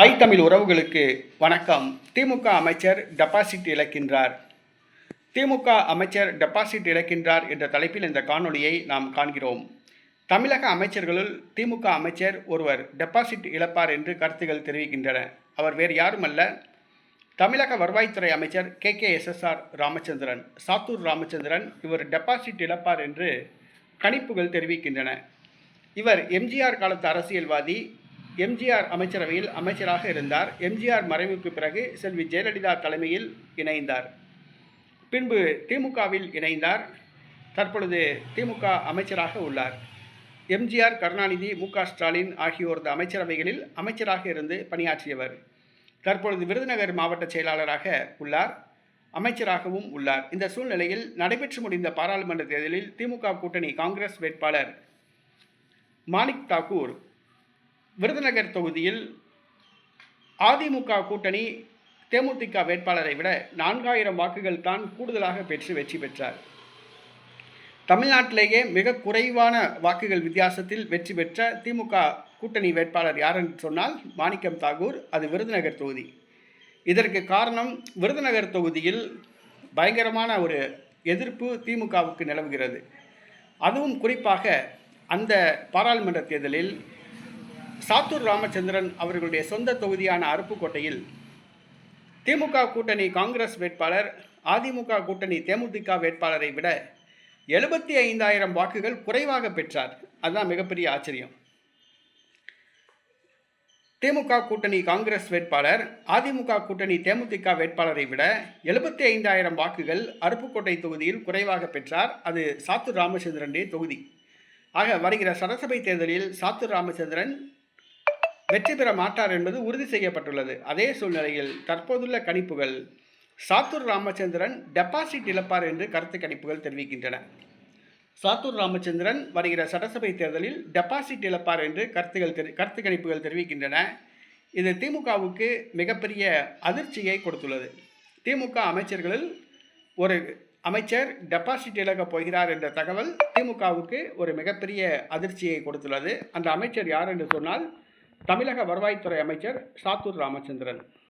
தாய் தமிழ் உறவுகளுக்கு வணக்கம். திமுக அமைச்சர் டெபாசிட் இழக்கின்றார். திமுக அமைச்சர் டெபாசிட் இழக்கின்றார் என்ற தலைப்பில் இந்த காணொலியை நாம் காண்கிறோம். தமிழக அமைச்சர்களுள் திமுக அமைச்சர் ஒருவர் டெபாசிட் இழப்பார் என்று கருத்துகள் தெரிவிக்கின்றன. அவர் வேறு யாருமல்ல, தமிழக வருவாய்த்துறை அமைச்சர் KKSSR ராமச்சந்திரன், சாத்தூர் ராமச்சந்திரன். இவர் டெபாசிட் இழப்பார் என்று கணிப்புகள் தெரிவிக்கின்றன. இவர் எம்ஜிஆர் காலத்து அரசியல்வாதி. எம்ஜிஆர் அமைச்சரவையில் அமைச்சராக இருந்தார். எம்ஜிஆர் மறைவுக்கு பிறகு செல்வி ஜெயலலிதா தலைமையில் இணைந்தார். பின்பு திமுகவில் இணைந்தார். தற்பொழுது திமுக அமைச்சராக உள்ளார். எம்ஜிஆர், கருணாநிதி, MK ஸ்டாலின் ஆகியோரது அமைச்சரவைகளில் அமைச்சராக இருந்து பணியாற்றியவர். தற்பொழுது விருதுநகர் மாவட்ட செயலாளராக உள்ளார், அமைச்சராகவும் உள்ளார். இந்த சூழ்நிலையில் நடைபெற்று முடிந்த பாராளுமன்ற தேர்தலில் திமுக கூட்டணி காங்கிரஸ் வேட்பாளர் மாணிக் தாக்கூர் விருதுநகர் தொகுதியில் அதிமுக கூட்டணி தேமுதிக வேட்பாளரை விட 4000 வாக்குகள் தான் கூடுதலாக பெற்று வெற்றி பெற்றார். தமிழ்நாட்டிலேயே மிக குறைவான வாக்குகள் வித்தியாசத்தில் வெற்றி பெற்ற திமுக கூட்டணி வேட்பாளர் யார் என்று சொன்னால் மாணிக்கம் தாக்கூர். அது விருதுநகர் தொகுதி. இதற்கு காரணம், விருதுநகர் தொகுதியில் பயங்கரமான ஒரு எதிர்ப்பு திமுகவுக்கு நிலவுகிறது. அதுவும் குறிப்பாக அந்த பாராளுமன்ற தேர்தலில் சாத்தூர் ராமச்சந்திரன் அவர்களுடைய சொந்த தொகுதியான அருப்புக்கோட்டையில் திமுக கூட்டணி காங்கிரஸ் வேட்பாளர் அதிமுக கூட்டணி தேமுதிக வேட்பாளரை விட 75,000 வாக்குகள் குறைவாக பெற்றார். அதுதான் மிகப்பெரிய ஆச்சரியம். திமுக கூட்டணி காங்கிரஸ் வேட்பாளர் அதிமுக கூட்டணி தேமுதிக வேட்பாளரை விட 75,000 வாக்குகள் அருப்புக்கோட்டை தொகுதியில் குறைவாக பெற்றார். அது சாத்தூர் ராமச்சந்திரனுடைய தொகுதி. ஆக வருகிற சட்டசபை தேர்தலில் சாத்தூர் ராமச்சந்திரன் வெற்றி பெற மாட்டார் என்பது உறுதி செய்யப்பட்டுள்ளது. அதே சூழ்நிலையில் தற்போதுள்ள கணிப்புகள் சாத்தூர் ராமச்சந்திரன் டெபாசிட் இழப்பார் என்று கருத்து கணிப்புகள் தெரிவிக்கின்றன. சாத்தூர் ராமச்சந்திரன் வருகிற சட்டசபை தேர்தலில் டெபாசிட் இழப்பார் என்று கருத்து கணிப்புகள் தெரிவிக்கின்றன. இது திமுகவுக்கு மிகப்பெரிய அதிர்ச்சியை கொடுத்துள்ளது. திமுக அமைச்சர்களில் ஒரு அமைச்சர் டெபாசிட் இழக்கப் போகிறார் என்ற தகவல் திமுகவுக்கு ஒரு மிகப்பெரிய அதிர்ச்சியை கொடுத்துள்ளது. அந்த அமைச்சர் யார் என்று சொன்னால் தமிழக வருவாய்த்துறை அமைச்சர் சாத்தூர் ராமச்சந்திரன்.